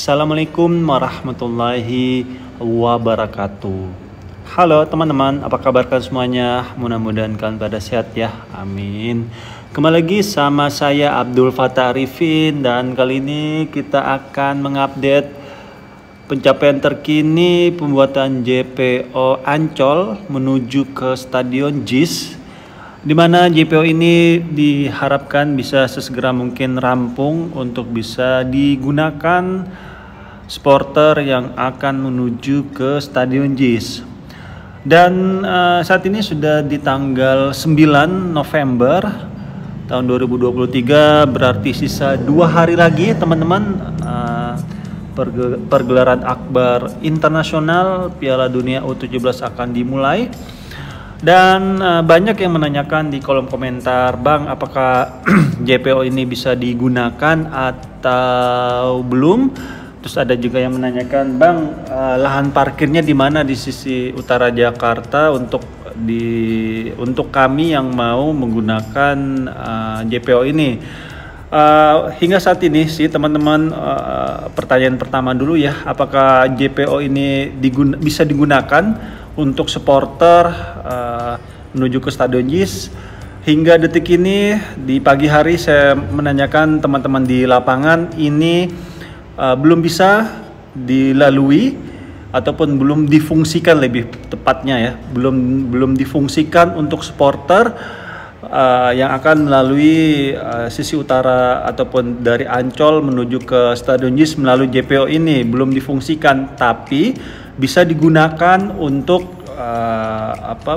Assalamualaikum warahmatullahi wabarakatuh. Halo teman-teman, apa kabar kalian semuanya? Mudah-mudahan kalian pada sehat ya, amin. Kembali lagi sama saya Abdul Fattah Arifin, dan kali ini kita akan mengupdate pencapaian terkini pembuatan JPO Ancol menuju ke Stadion JIS, di mana JPO ini diharapkan bisa sesegera mungkin rampung untuk bisa digunakan supporter yang akan menuju ke Stadion JIS. Dan saat ini sudah di tanggal 9 November tahun 2023, berarti sisa 2 hari lagi teman-teman, pergelaran akbar internasional Piala Dunia U17 akan dimulai. Dan banyak yang menanyakan di kolom komentar, Bang, apakah JPO ini bisa digunakan atau belum? Terus ada juga yang menanyakan, Bang, lahan parkirnya di mana di sisi utara Jakarta untuk kami yang mau menggunakan JPO ini. Hingga saat ini sih teman-teman, pertanyaan pertama dulu ya, apakah JPO ini bisa digunakan untuk supporter menuju ke Stadion JIS? Hingga detik ini di pagi hari saya menanyakan teman-teman di lapangan, ini belum bisa dilalui ataupun belum difungsikan, lebih tepatnya ya, belum difungsikan untuk supporter yang akan melalui sisi utara ataupun dari Ancol menuju ke Stadion JIS melalui JPO ini belum difungsikan, tapi bisa digunakan untuk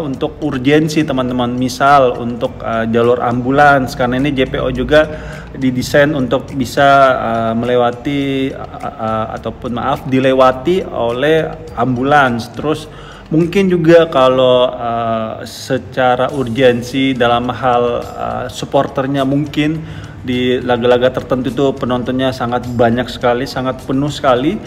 untuk urgensi teman-teman, misal untuk jalur ambulans, karena ini JPO juga didesain untuk bisa dilewati oleh ambulans. Terus mungkin juga kalau secara urgensi dalam hal supporternya, mungkin di laga-laga tertentu itu penontonnya sangat banyak sekali, sangat penuh sekali,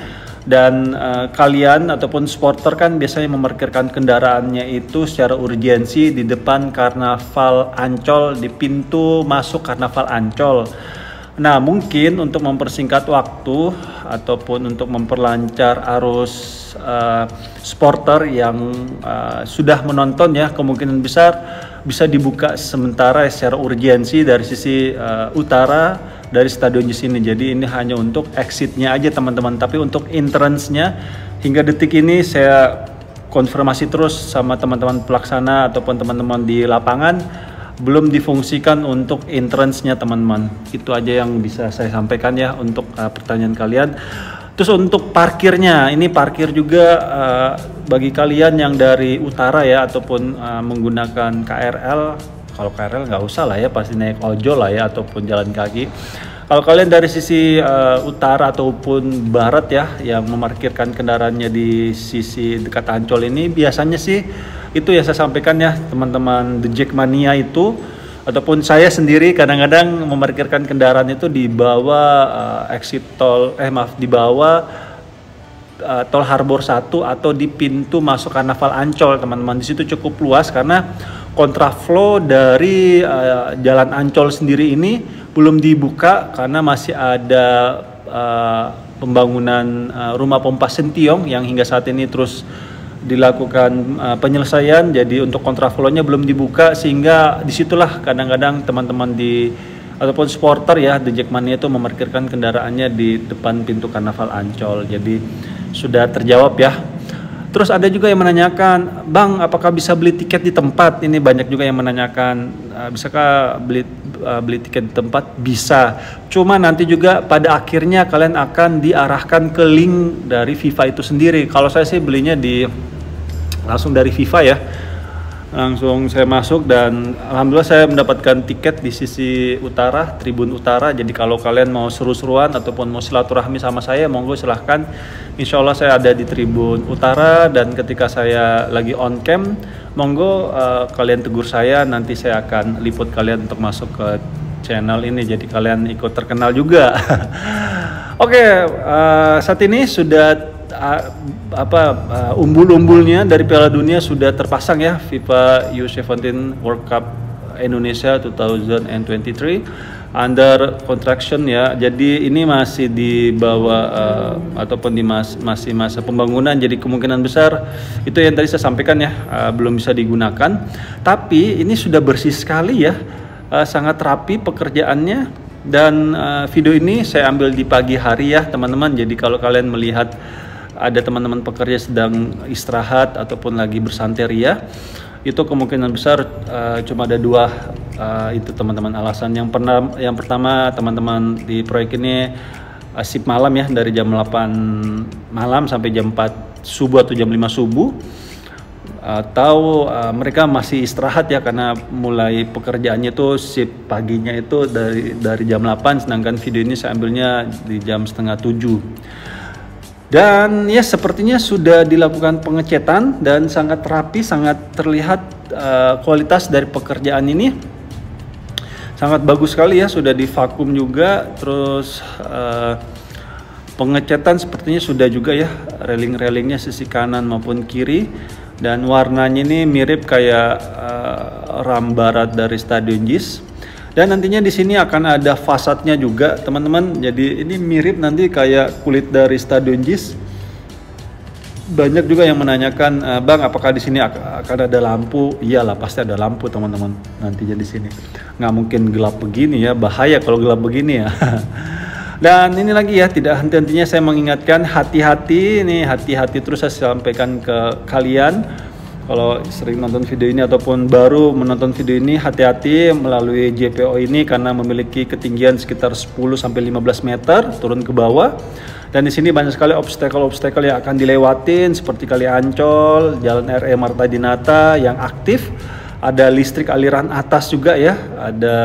dan kalian ataupun supporter kan biasanya memarkirkan kendaraannya itu secara urgensi di depan Karnaval Ancol, di pintu masuk Karnaval Ancol. Nah, mungkin untuk mempersingkat waktu ataupun untuk memperlancar arus supporter yang sudah menonton ya, kemungkinan besar bisa dibuka sementara secara urgensi dari sisi utara dari Stadion JIS ini. Jadi ini hanya untuk exitnya aja teman-teman, tapi untuk entrance-nya hingga detik ini saya konfirmasi terus sama teman-teman pelaksana ataupun teman-teman di lapangan, belum difungsikan untuk entrance-nya teman-teman. Itu aja yang bisa saya sampaikan ya untuk pertanyaan kalian. Terus untuk parkirnya, ini parkir juga bagi kalian yang dari utara ya ataupun menggunakan KRL. Kalau KRL nggak usah lah ya, pasti naik ojol lah ya ataupun jalan kaki. Kalau kalian dari sisi utara ataupun barat ya, yang memarkirkan kendaraannya di sisi dekat Ancol ini, biasanya sih itu ya saya sampaikan ya teman-teman The Jackmania itu, ataupun saya sendiri kadang-kadang memarkirkan kendaraan itu di bawah di bawah Tol Harbor 1 atau di pintu masuk Karnaval Ancol teman-teman. Di situ cukup luas karena kontraflow dari Jalan Ancol sendiri ini belum dibuka karena masih ada pembangunan rumah pompa Sentiong yang hingga saat ini terus dilakukan penyelesaian. Jadi untuk kontraflow-nya belum dibuka, sehingga disitulah kadang-kadang teman-teman ataupun supporter ya The Jackmania itu memarkirkan kendaraannya di depan pintu Karnaval Ancol. Jadi sudah terjawab ya. Terus ada juga yang menanyakan, Bang, apakah bisa beli tiket di tempat? Ini banyak juga yang menanyakan, bisakah beli tiket di tempat? Bisa. Cuma nanti juga pada akhirnya kalian akan diarahkan ke link dari FIFA itu sendiri. Kalau saya sih belinya langsung dari FIFA ya. Langsung saya masuk dan alhamdulillah saya mendapatkan tiket di sisi utara, tribun utara. Jadi kalau kalian mau seru-seruan ataupun mau silaturahmi sama saya, monggo silahkan. Insya Allah saya ada di tribun utara, dan ketika saya lagi on cam, monggo kalian tegur saya, nanti saya akan liput kalian untuk masuk ke channel ini, jadi kalian ikut terkenal juga. Oke, saat ini sudah umbul-umbulnya dari Piala Dunia sudah terpasang ya, FIFA U17 World Cup Indonesia 2023. under contraction ya. Jadi ini masih di bawah ataupun di masih masa pembangunan. Jadi kemungkinan besar itu yang tadi saya sampaikan ya, belum bisa digunakan. Tapi ini sudah bersih sekali ya, sangat rapi pekerjaannya. Dan video ini saya ambil di pagi hari ya teman-teman. Jadi kalau kalian melihat ada teman-teman pekerja sedang istirahat ataupun lagi bersantai ria, itu kemungkinan besar cuma ada dua itu teman-teman alasan. Yang pertama teman-teman di proyek ini shift malam ya, dari jam 8 malam sampai jam 4 subuh atau jam 5 subuh, atau mereka masih istirahat ya, karena mulai pekerjaannya itu shift paginya itu dari jam 8, sedangkan video ini saya ambilnya di jam setengah 7. Dan ya sepertinya sudah dilakukan pengecetan dan sangat rapi, sangat terlihat kualitas dari pekerjaan ini sangat bagus sekali ya, sudah divakum juga. Terus pengecetan sepertinya sudah juga ya, railing-railingnya sisi kanan maupun kiri, dan warnanya ini mirip kayak ram barat dari Stadion JIS. Dan nantinya di sini akan ada fasadnya juga teman-teman. Jadi ini mirip nanti kayak kulit dari Stadion JIS. Banyak juga yang menanyakan, Bang, apakah di sini akan ada lampu? Iyalah, pasti ada lampu teman-teman nantinya di sini. Nggak mungkin gelap begini ya, bahaya kalau gelap begini ya. Dan ini lagi ya, tidak henti-hentinya saya mengingatkan, hati-hati nih, hati-hati terus saya sampaikan ke kalian. Kalau sering nonton video ini ataupun baru menonton video ini, hati-hati melalui JPO ini karena memiliki ketinggian sekitar 10-15 meter turun ke bawah. Dan di sini banyak sekali obstacle-obstacle yang akan dilewatin, seperti Kali Ancol, Jalan RE Marta Dinata yang aktif. Ada listrik aliran atas juga ya, ada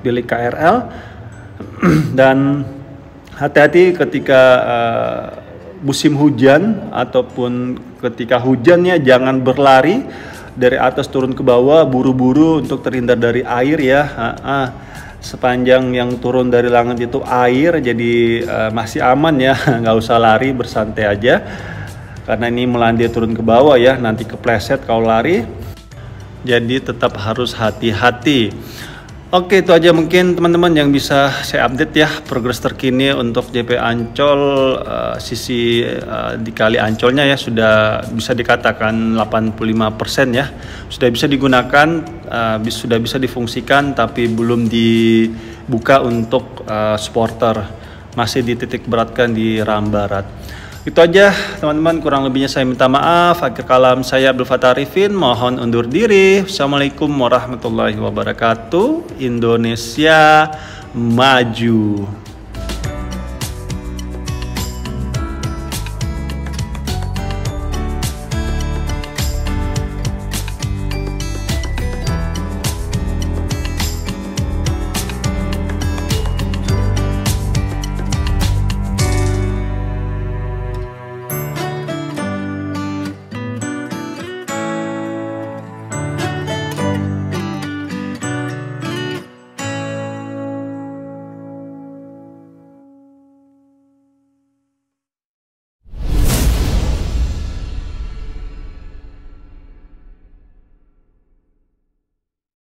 bilik KRL. Dan hati-hati ketika musim hujan ataupun ketika hujannya, jangan berlari dari atas turun ke bawah buru-buru untuk terhindar dari air ya. Sepanjang yang turun dari langit itu air, jadi masih aman ya, nggak usah lari, bersantai aja karena ini melandai turun ke bawah ya, nanti kepleset kalau lari. Jadi tetap harus hati-hati. Oke, itu aja mungkin teman-teman yang bisa saya update ya, progres terkini untuk JP Ancol. Sisi di Kali Ancolnya ya sudah bisa dikatakan 85% ya, sudah bisa digunakan, sudah bisa difungsikan, tapi belum dibuka untuk supporter, masih dititik beratkan di ram barat. Itu aja teman-teman, kurang lebihnya saya minta maaf. Akhir kalam, saya Abdul Fattah Arifin, mohon undur diri. Assalamualaikum warahmatullahi wabarakatuh. Indonesia maju.